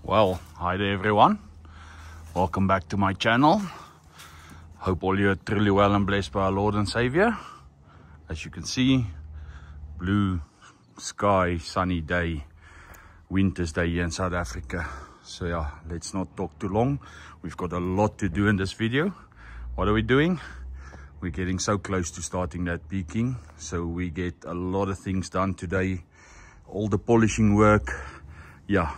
Well, hi there everyone. Welcome back to my channel. Hope all you're truly well and blessed by our Lord and Savior. As you can see, blue sky, sunny day, winter's day here in South Africa. So yeah, let's not talk too long. We've got a lot to do in this video. What are we doing? We're getting so close to starting that peaking. So we get a lot of things done today. All the polishing work. Yeah,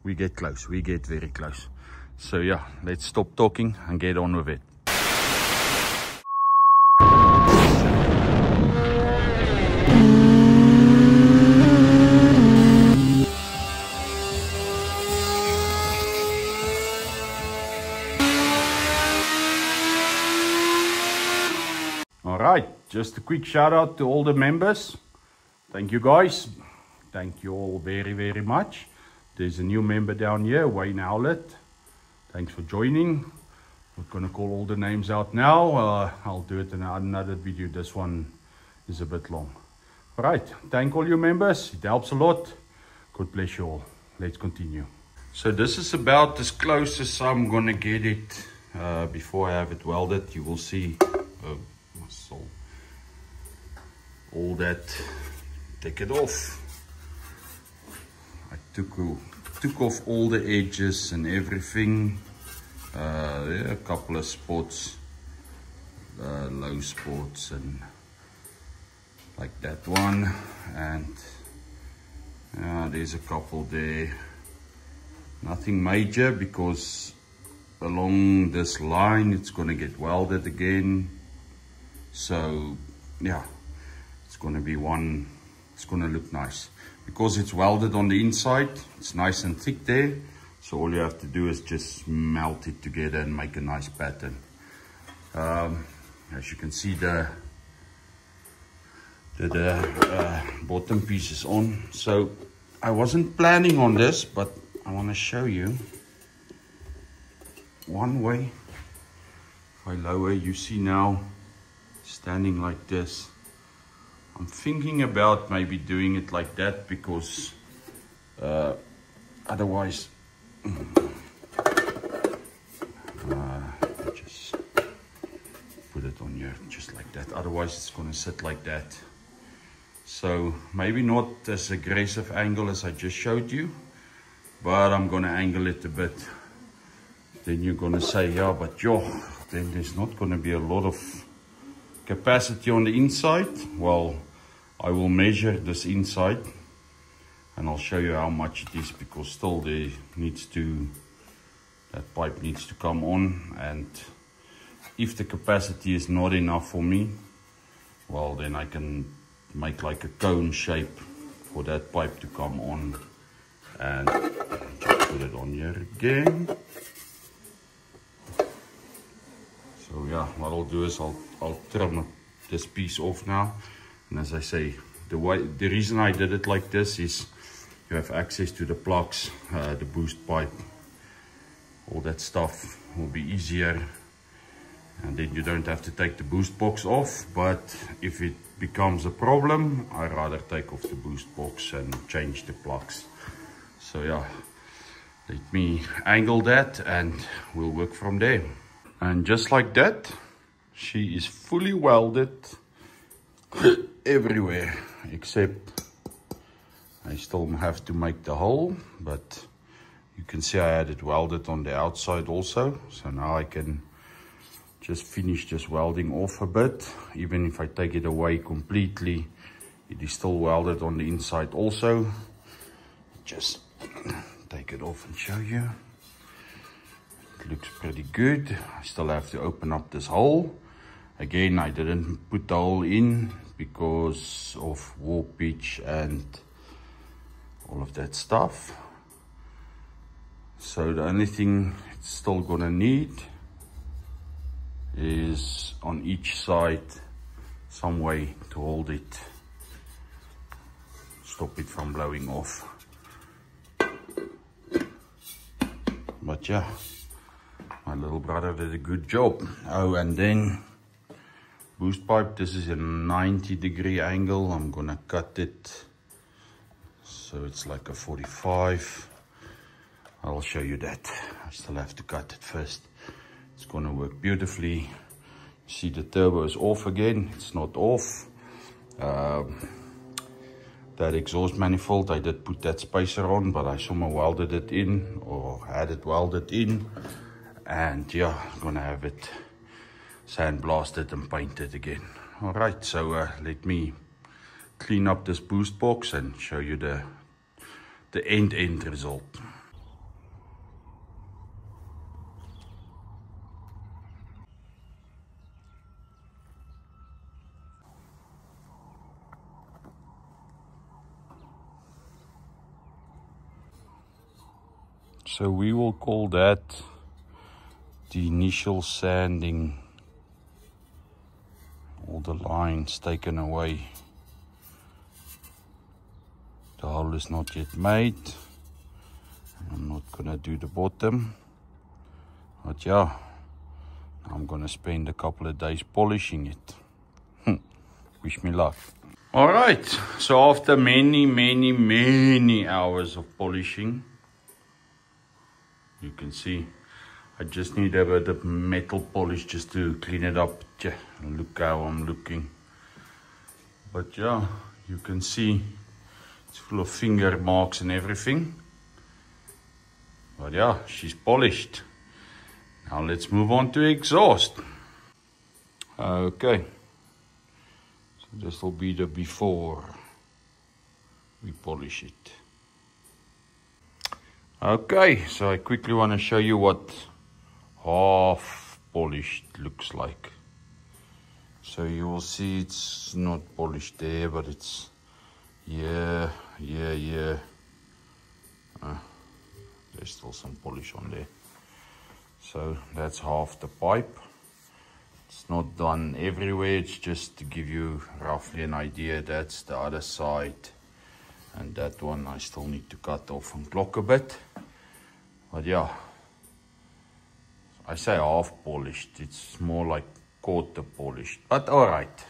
we get close. We get very close. So yeah, let's stop talking and get on with it. All right, just a quick shout out to all the members. Thank you guys. Thank you all very, very much. There's a new member down here, Wayne Howlett. Thanks for joining. We're gonna call all the names out now. I'll do it in another video. This one is a bit long. All right, thank all you members. It helps a lot. God bless you all. Let's continue. So this is about as close as I'm gonna get it before I have it welded. You will see all that. Take it off. I took off all the edges and everything. Yeah, a couple of spots, low spots, and like that one, and there's a couple there. Nothing major, because along this line it's going to get welded again. So yeah, it's going to be one. It's going to look nice because it's welded on the inside. It's nice and thick there. So all you have to do is just melt it together and make a nice pattern. As you can see, the bottom piece is on. So I wasn't planning on this, but I want to show you one way. If I lower, you see now standing like this. I'm thinking about maybe doing it like that, because otherwise just put it on here just like that. Otherwise it's going to sit like that. So maybe not as aggressive angle as I just showed you, but I'm going to angle it a bit. Then you're going to say, yeah, but yo, then there's not going to be a lot of capacity on the inside. Well, I will measure this inside and I'll show you how much it is, because still there needs to, that pipe needs to come on, and if the capacity is not enough for me, well, then I can make like a cone shape for that pipe to come on, and just put it on here again. So yeah, what I'll do is I'll trim this piece off now. And as I say, the reason I did it like this is you have access to the plugs, the boost pipe, all that stuff will be easier, and then you don't have to take the boost box off. But if it becomes a problem, I'd rather take off the boost box and change the plugs. So yeah, let me angle that and we'll work from there. And just like that, she is fully welded everywhere, except I still have to make the hole, but you can see I had it welded on the outside also. So now I can just finish this welding off a bit. Even if I take it away completely, it is still welded on the inside also. Just take it off and show you. It looks pretty good. I still have to open up this hole. Again, I didn't put the hole in because of warpage and all of that stuff. So the only thing it's still gonna need is on each side some way to hold it, stop it from blowing off. But yeah, my little brother did a good job. Oh, and then boost pipe, this is a 90-degree angle. I'm gonna cut it so it's like a 45. I'll show you that. I still have to cut it first. It's going to work beautifully. See, the turbo is off again. It's not off. That exhaust manifold, I did put that spacer on, but I somehow welded it in, or had it welded in. And yeah, I'm going to have it sandblasted and painted again. Alright, so let me clean up this boost box and show you the end result. So we will call that the initial sanding. All the lines taken away. The hole is not yet made. I'm not gonna do the bottom. But yeah, I'm gonna spend a couple of days polishing it. Wish me luck. Alright, so after many hours of polishing, you can see I just need a bit of metal polish just to clean it up. Yeah, look how I'm looking. But yeah, you can see it's full of finger marks and everything. But yeah, she's polished. Now let's move on to exhaust. Okay, so this will be the before we polish it. Okay, so I quickly want to show you what half polished looks like. So you will see it's not polished there, but it's yeah. There's still some polish on there. So that's half the pipe. It's not done everywhere, it's just to give you roughly an idea. That's the other side. And that one I still need to cut off and block a bit. But yeah, I say half polished, it's more like quarter polished. But alright,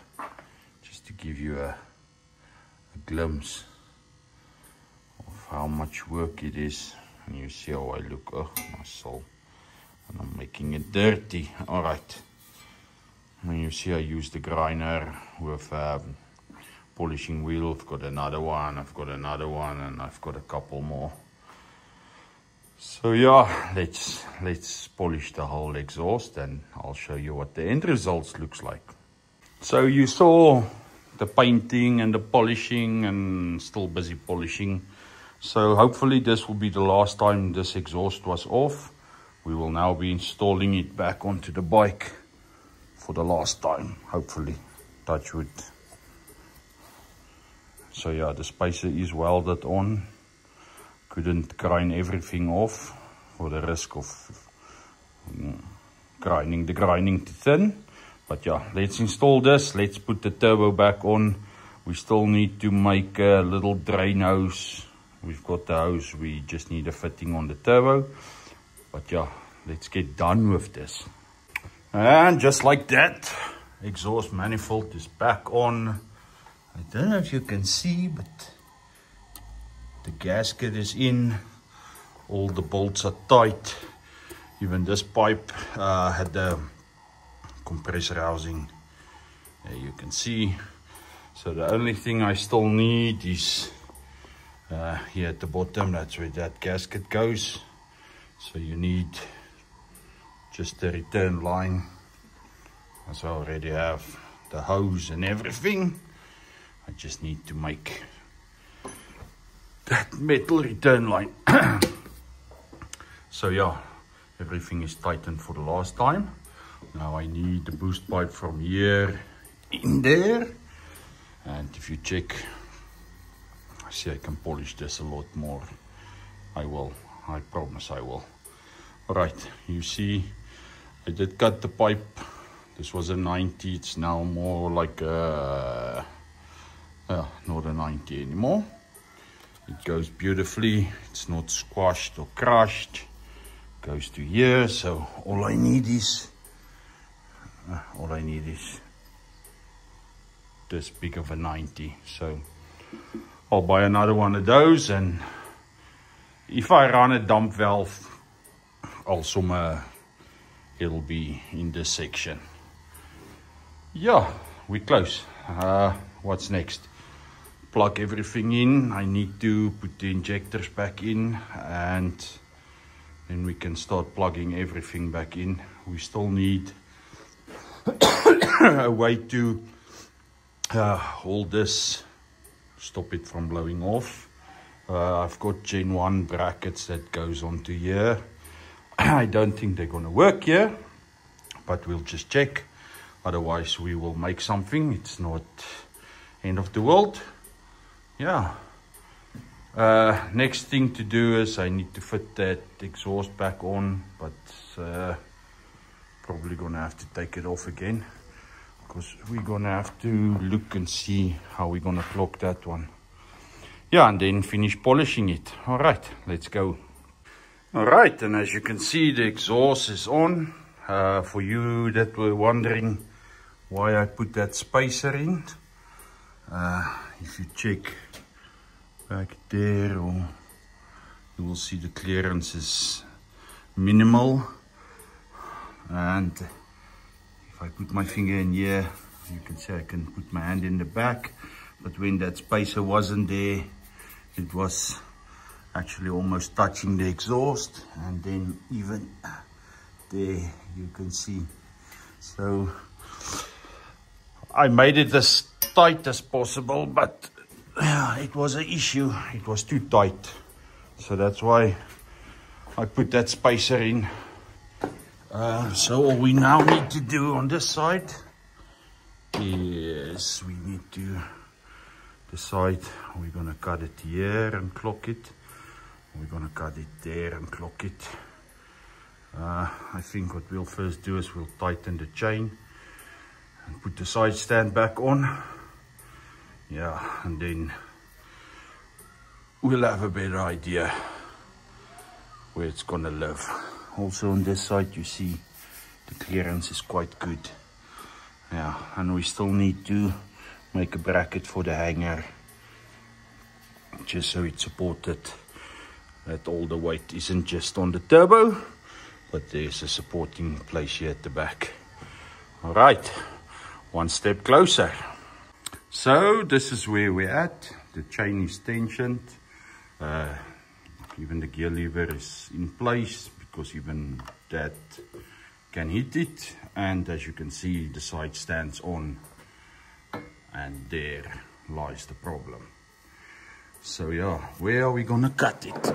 just to give you a glimpse of how much work it is. And you see how I look, oh my soul. And I'm making it dirty. Alright. And you see I use the grinder with polishing wheel. I've got another one, and I've got a couple more. So yeah, let's polish the whole exhaust and I'll show you what the end results looks like. So you saw the painting and the polishing, and still busy polishing. So hopefully this will be the last time this exhaust was off. We will now be installing it back onto the bike for the last time, hopefully. Touch wood. So yeah, the spacer is welded on. Couldn't grind everything off for the risk of grinding to thin. But yeah, let's install this. Let's put the turbo back on. We still need to make a little drain hose. We've got the hose, we just need a fitting on the turbo. But yeah, let's get done with this. And just like that, exhaust manifold is back on. I don't know if you can see, but the gasket is in. All the bolts are tight. Even this pipe had the compressor housing. There you can see. So the only thing I still need is here at the bottom. That's where that gasket goes. So you need just the return line. As I already have the hose and everything. I just need to make that metal return line. So yeah, everything is tightened for the last time. Now I need the boost pipe from here in there. And if you check, see, I can polish this a lot more. I will, I promise I will. Alright, you see, I did cut the pipe. This was a 90, it's now more like a, not a 90 anymore. It goes beautifully, it's not squashed or crushed. It goes to here, so all I need is this big of a 90. So I'll buy another one of those, and if I run a dump valve, also it'll be in this section. Yeah, we're close. What's next? Plug everything in. I need to put the injectors back in, and then we can start plugging everything back in. We still need a way to hold this, stop it from blowing off. I've got Gen 1 brackets that goes onto here. I don't think they're going to work here, but we'll just check. Otherwise we will make something. It's not end of the world. Yeah. Next thing to do is I need to fit that exhaust back on, but probably gonna have to take it off again, because we're gonna have to look and see how we're gonna clock that one. Yeah, and then finish polishing it. All right, let's go. All right, and as you can see, the exhaust is on. For you that were wondering why I put that spacer in, if you check back there, or you will see the clearance is minimal. And if I put my finger in here, you can see I can put my hand in the back, but when that spacer wasn't there, it was actually almost touching the exhaust, and then even there you can see. So I made it as tight as possible, but it was an issue. It was too tight, so that's why I put that spacer in. So all we now need to do on this side is we need to decide, we're gonna cut it here and clock it. We're gonna cut it there and clock it. I think what we'll first do is we'll tighten the chain and put the side stand back on. Yeah, and then we'll have a better idea where it's gonna live. Also on this side, you see the clearance is quite good. Yeah, and we still need to make a bracket for the hanger, just so it's supported, that all the weight isn't just on the turbo, but there's a supporting place here at the back. All right, one step closer. So this is where we're at. The chain is tensioned. Even the gear lever is in place, because even that can hit it. And as you can see, the side stands on, and there lies the problem. So yeah, where are we gonna cut it?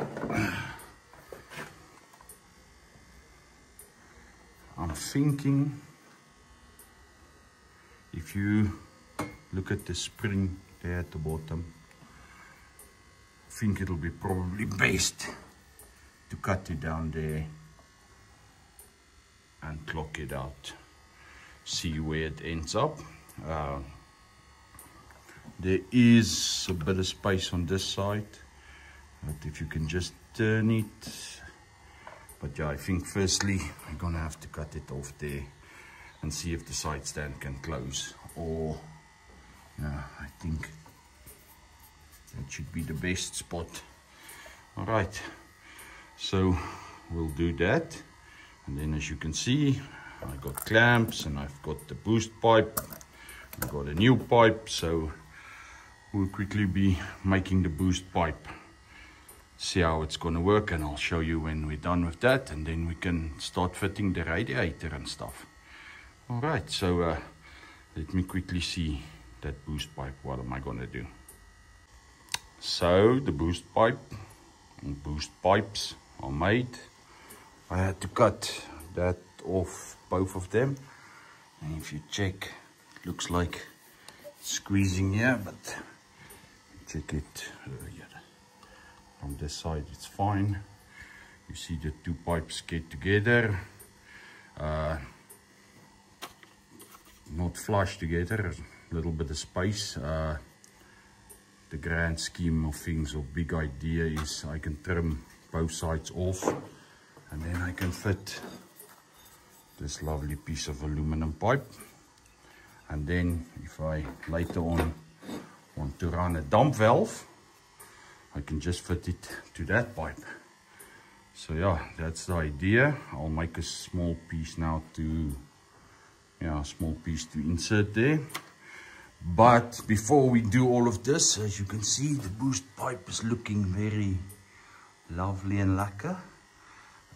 I'm thinking, if you look at the spring there at the bottom, I think it'll be probably best to cut it down there and clock it out. See where it ends up. There is a bit of space on this side, but if you can just turn it. But yeah, I think firstly I'm gonna have to cut it off there and see if the side stand can close, or yeah, I think that should be the best spot. All right, so we'll do that. And then as you can see, I got clamps and I've got the boost pipe. I've got a new pipe, so we'll quickly be making the boost pipe. See how it's gonna work, and I'll show you when we're done with that, and then we can start fitting the radiator and stuff. All right, so let me quickly see that boost pipe. What am I gonna do? So the boost pipe and boost pipes are made. I had to cut that off, both of them, and if you check, it looks like it's squeezing here, but check it yeah. From this side it's fine. You see the two pipes get together, not flush together, a little bit of space. The grand scheme of things, or big idea, is I can trim both sides off, and then I can fit this lovely piece of aluminum pipe. And then if I later on want to run a dump valve, I can just fit it to that pipe. So yeah, that's the idea. I'll make a small piece now to, yeah, a small piece to insert there. But before we do all of this, as you can see, the boost pipe is looking very lovely and lacquer.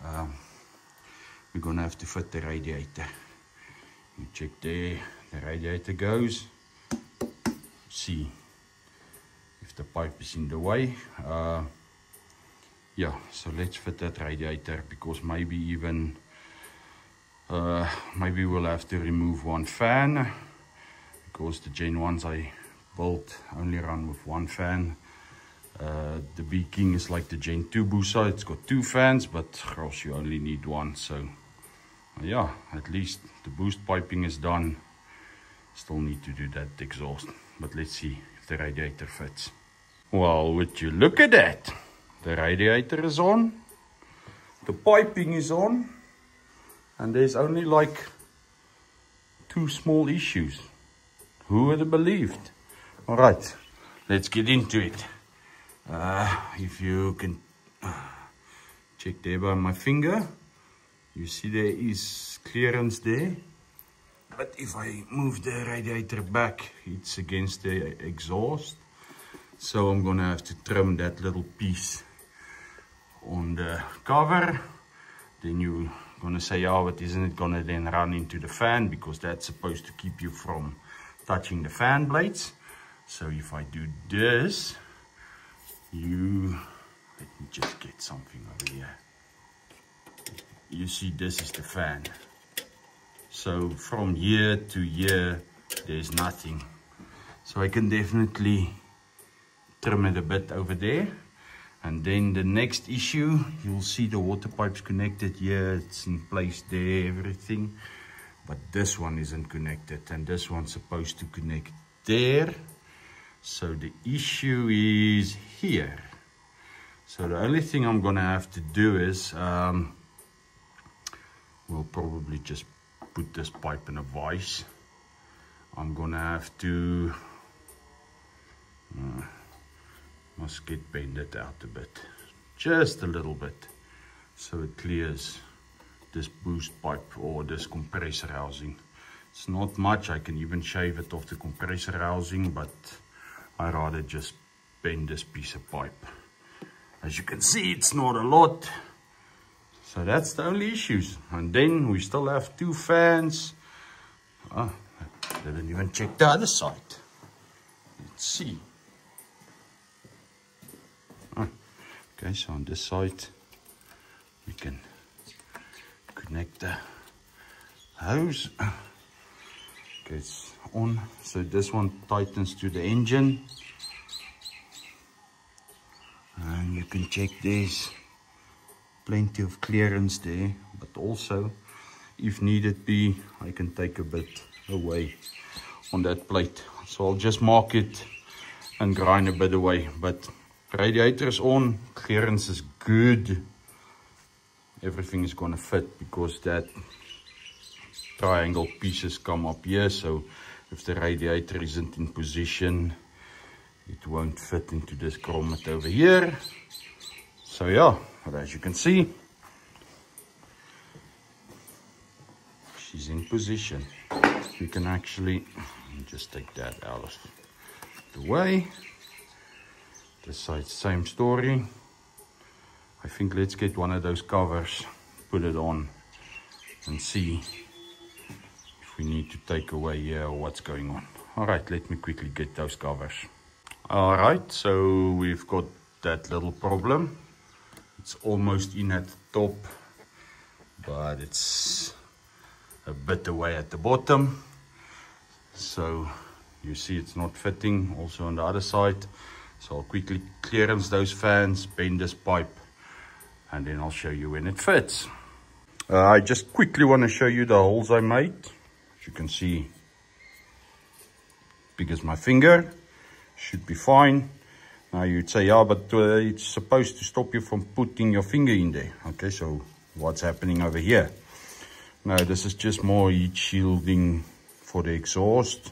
We're gonna have to fit the radiator. You check there, the radiator goes. See if the pipe is in the way. Yeah, so let's fit that radiator, because maybe even maybe we'll have to remove one fan, because the Gen 1s I built only run with one fan. The B-King is like the Gen 2 Busa, it's got 2 fans, but gross, you only need one. So yeah, at least the boost piping is done. Still need to do that exhaust, but let's see if the radiator fits. Well, would you look at that? The radiator is on, the piping is on, and there's only like 2 small issues. Who would have believed? All right, let's get into it. If you can check there by my finger, you see there is clearance there. But if I move the radiator back, it's against the exhaust. So I'm gonna have to trim that little piece on the cover. Then you're gonna say, oh, but isn't it gonna then run into the fan? Because that's supposed to keep you from touching the fan blades. So if I do this, let me just get something over here. You see, this is the fan. So from here to here, there's nothing. So I can definitely trim it a bit over there. And then the next issue, you'll see the water pipes connected here. It's in place there, everything. But this one isn't connected, and this one's supposed to connect there. So the issue is here. So the only thing I'm gonna have to do is, we'll probably just put this pipe in a vise. I'm gonna have to, must bend it out a bit, just a little bit, so it clears this boost pipe or this compressor housing. It's not much, I can even shave it off the compressor housing, but I'd rather just bend this piece of pipe. As you can see, it's not a lot. So that's the only issues. And then we still have 2 fans. I didn't even check the other side. Let's see. Okay, so on this side, we can connect the hose. Okay, it's on. So this one tightens to the engine. And you can check there's plenty of clearance there, but also if needed be, I can take a bit away on that plate. So I'll just mark it and grind a bit away. But radiator is on, clearance is good, everything is going to fit, because that triangle pieces come up here. So if the radiator isn't in position, it won't fit into this grommet over here. So yeah, but as you can see, she's in position. We can actually just take that out of the way. This side, same story. I think let's get one of those covers, put it on, and see if we need to take away here or what's going on. All right, let me quickly get those covers. All right, so we've got that little problem. It's almost in at the top, but it's a bit away at the bottom. So you see it's not fitting also on the other side. So I'll quickly clearance those fans, bend this pipe, and then I'll show you when it fits. I just quickly want to show you the holes I made. As you can see, big as my finger, should be fine. Now you'd say, yeah, but it's supposed to stop you from putting your finger in there. Okay, so what's happening over here? Now this is just more heat shielding for the exhaust.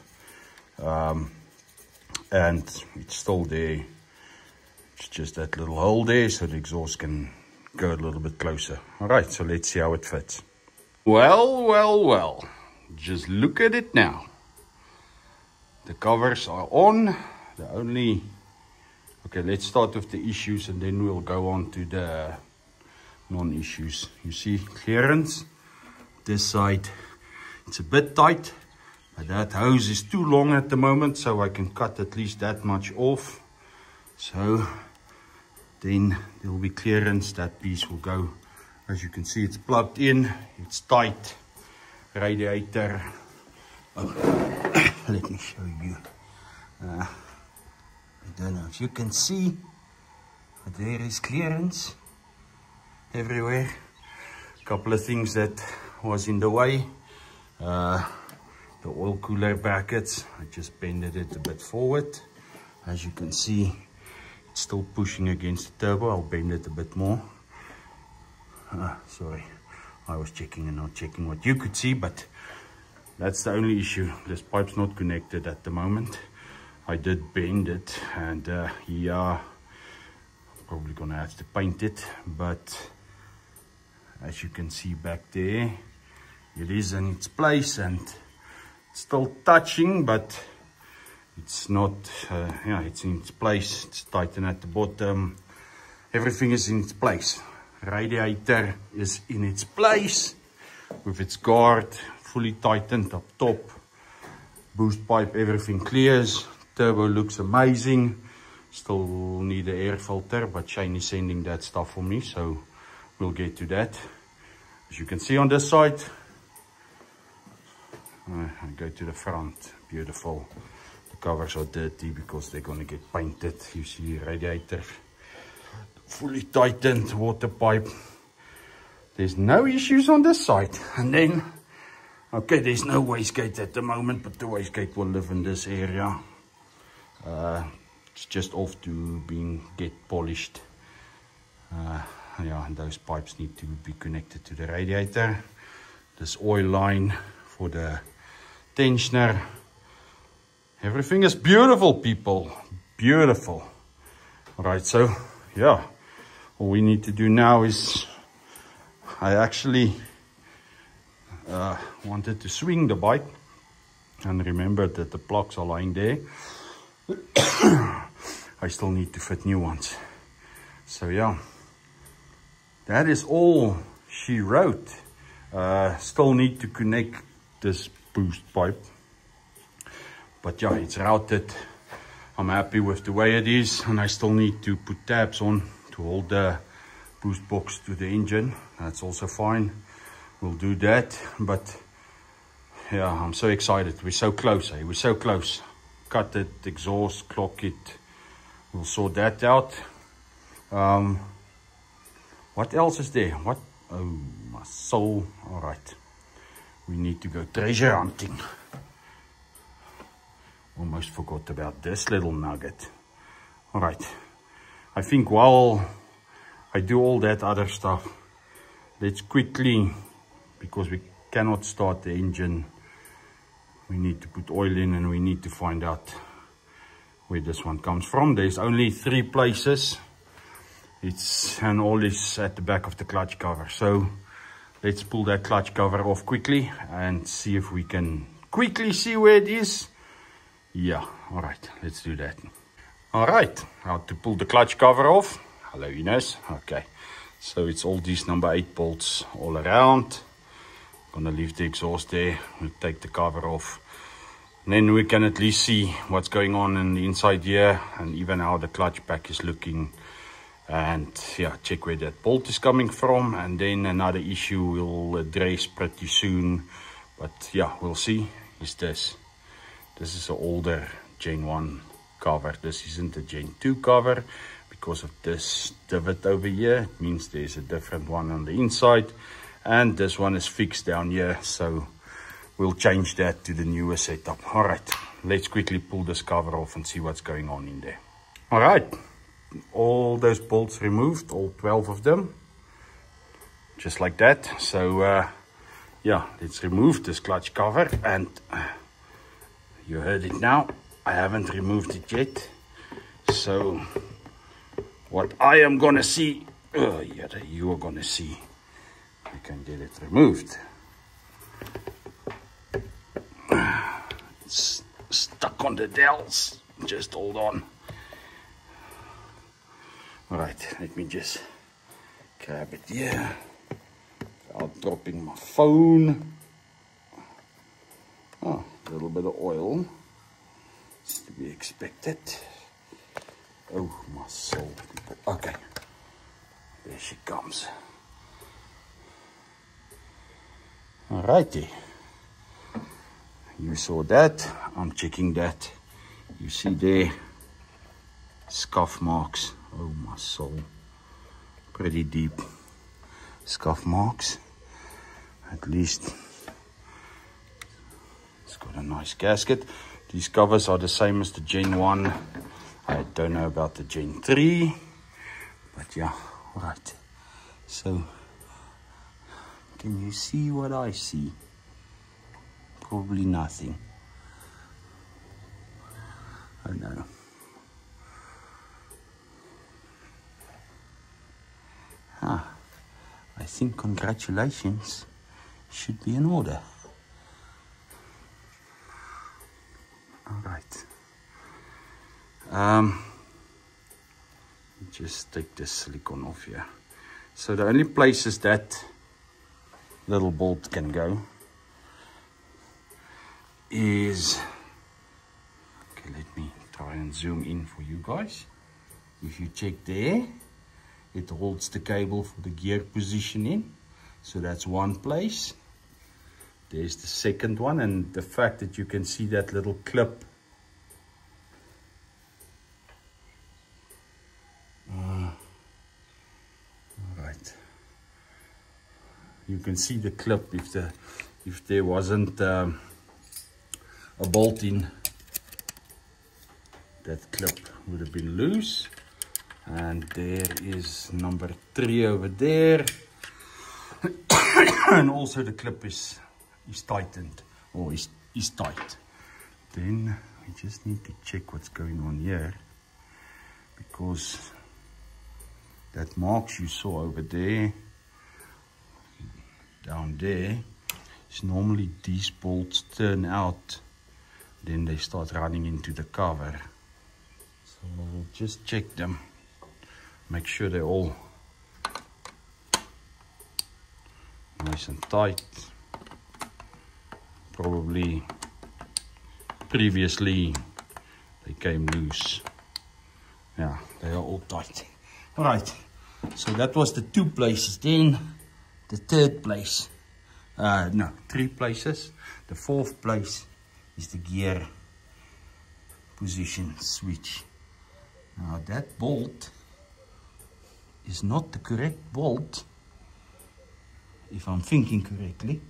And it's still there. It's just that little hole there, so the exhaust can go a little bit closer. All right, so let's see how it fits. Well, just look at it now. The covers are on. Okay, let's start with the issues and then we'll go on to the non-issues. You see clearance. This side, it's a bit tight, but that hose is too long at the moment, so I can cut at least that much off. So then there will be clearance. That piece will go. As you can see, it's plugged in, it's tight. Radiator. Oh, let me show you. I don't know if you can see, but there is clearance everywhere. A couple of things that was in the way. The oil cooler brackets, I just bended it a bit forward. As you can see, it's still pushing against the turbo. I'll bend it a bit more. Sorry, I was checking and not checking what you could see, but that's the only issue. This pipe's not connected at the moment. I did bend it, and yeah, probably gonna have to paint it, but as you can see back there, it is in its place and it's still touching, but it's not, yeah, it's in its place. It's tightened at the bottom. Everything is in its place. Radiator is in its place with its guard fully tightened up top. Boost pipe, everything clears. Turbo looks amazing. Still need an air filter, but Shane is sending that stuff for me, so we'll get to that. As you can see on this side, I go to the front. Beautiful. The covers are dirty because they're going to get painted. You see radiator fully tightened, water pipe. There's no issues on this side. And then, okay, there's no wastegate at the moment, but the wastegate will live in this area. It's just off to get polished. Yeah, and those pipes need to be connected to the radiator. This oil line for the tensioner. Everything is beautiful, people. Beautiful. All right, so yeah, all we need to do now is, I actually wanted to swing the bike and remembered that the plugs are lying there. I still need to fit new ones. So yeah, that is all she wrote. Still need to connect this boost pipe, but yeah, it's routed. I'm happy with the way it is, and I still need to put tabs on to hold the boost box to the engine. That's also fine. We'll do that, but yeah, I'm so excited. We're so close, eh? We're so close. Cut it, exhaust, clock it. We'll sort that out. What else is there? What? Oh, my soul. All right. We need to go treasure hunting. Almost forgot about this little nugget. All right. I think while I do all that other stuff, let's quickly, because we cannot start the engine, we need to put oil in and we need to find out where this one comes from. There's only 3 places. And all is at the back of the clutch cover. So let's pull that clutch cover off quickly and see if we can quickly see where it is. Yeah, all right, let's do that. All right, how to pull the clutch cover off. Hello, Ines. Okay, so it's all these number 8 bolts all around. Gonna leave the exhaust there. We'll take the cover off. And then we can at least see what's going on in the inside here and even how the clutch pack is looking. And yeah, check where that bolt is coming from. And then another issue we'll address pretty soon. But yeah, we'll see, is this. This is an older Gen 1 cover. This isn't a Gen 2 cover because of this divot over here. It means there's a different one on the inside. And this one is fixed down here. So we'll change that to the newer setup. All right, let's quickly pull this cover off and see what's going on in there. All right. All those bolts removed, all 12 of them, just like that. So yeah, let's remove this clutch cover, and you heard it now, I haven't removed it yet. So what I am gonna see Oh yeah, you are gonna see. I can get it removed. It's stuck on the dowels. Just hold on. Alright, let me just grab it here without dropping my phone. Oh, a little bit of oil. It's to be expected. Oh, my soul. Okay, there she comes. Alrighty. You saw that. I'm checking that. You see there, scuff marks. Oh, my soul. Pretty deep scuff marks. At least it's got a nice gasket. These covers are the same as the Gen 1. I don't know about the Gen 3. But yeah, right. So, can you see what I see? Probably nothing. Oh no. I think congratulations should be in order. Alright. Just take this silicone off here. So the only places that little bolt can go is, okay, let me try and zoom in for you guys. If you check there, it holds the cable for the gear positioning. So that's one place. There's the second one, and the fact that you can see that little clip. Alright. You can see the clip if there wasn't a bolt in, that clip would have been loose. And there is number 3 over there. And also the clip is tightened, or is tight. Then we just need to check what's going on here, because that marks you saw over there, down there, is normally these bolts turn out, then they start running into the cover. So we'll just check them. Make sure they're all nice and tight. Probably previously they came loose. Yeah, they are all tight. Alright, so that was the 2 places. Then the 3rd place, no, 3 places. The 4th place is the gear position switch. Now that bolt is not the correct bolt, if I'm thinking correctly.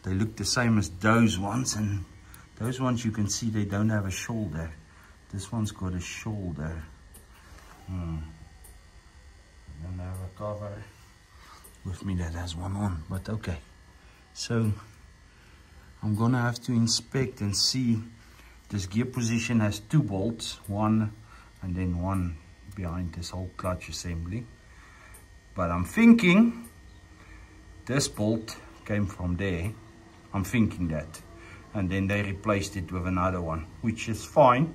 They look the same as those ones, and those ones you can see they don't have a shoulder. This one's got a shoulder. I don't have a cover with me that has one on, but okay. So I'm gonna have to inspect and see. This gear position has 2 bolts, one and then one behind this whole clutch assembly. But I'm thinking this bolt came from there. I'm thinking that. And then they replaced it with another one, which is fine,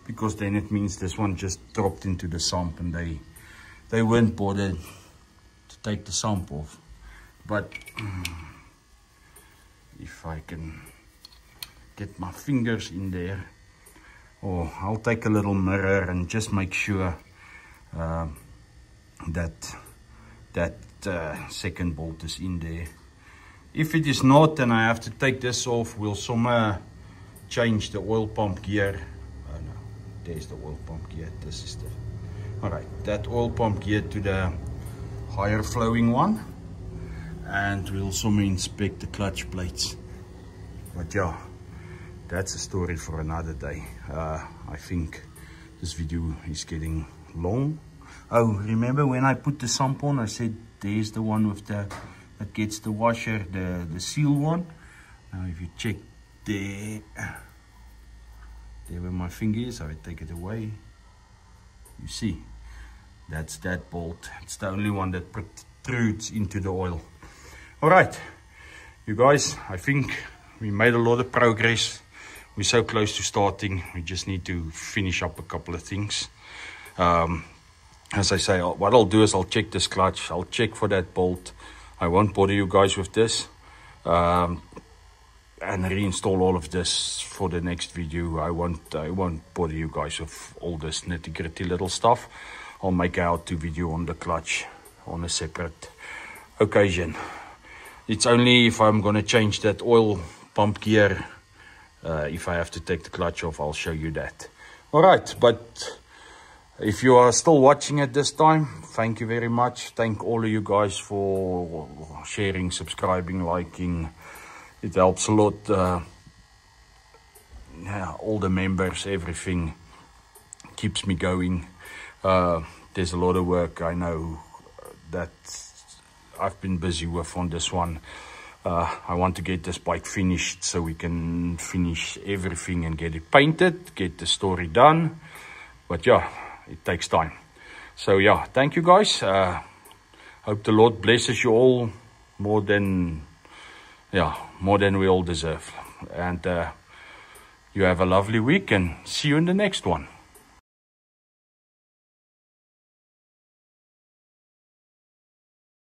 because then it means this one just dropped into the sump and they weren't bothered to take the sump off. But if I can get my fingers in there, or I'll take a little mirror and just make sure that second bolt is in there. If it is not, then I have to take this off. We'll somewhere change the oil pump gear. Oh no, there's the oil pump gear. This is the, alright, that oil pump gear to the higher flowing one, and we'll somewhere inspect the clutch plates. But yeah, that's a story for another day. I think this video is getting long. Oh, remember when I put the sump on, I said there's the one with the, that gets the washer, the seal one. Now if you check there where my finger is, I will take it away. You see, That's that bolt. It's the only one that protrudes into the oil. All right, you guys, I think we made a lot of progress. We're so close to starting. We just need to finish up a couple of things. As I say, what I'll do is I'll check this clutch. I'll check for that bolt. I won't bother you guys with this. And reinstall all of this for the next video. I won't bother you guys with all this nitty-gritty little stuff. I'll make a how-to video on the clutch on a separate occasion. It's only if I'm going to change that oil pump gear, if I have to take the clutch off, I'll show you that. All right, but if you are still watching at this time, thank you very much. Thank all of you guys for sharing, subscribing, liking. It helps a lot. Yeah, all the members, everything keeps me going. There's a lot of work, I know, that I've been busy with on this one. I want to get this bike finished so we can finish everything and get it painted, get the story done. But yeah, it takes time. So yeah, thank you guys. Hope the Lord blesses you all more than we all deserve. And you have a lovely week, and see you in the next one.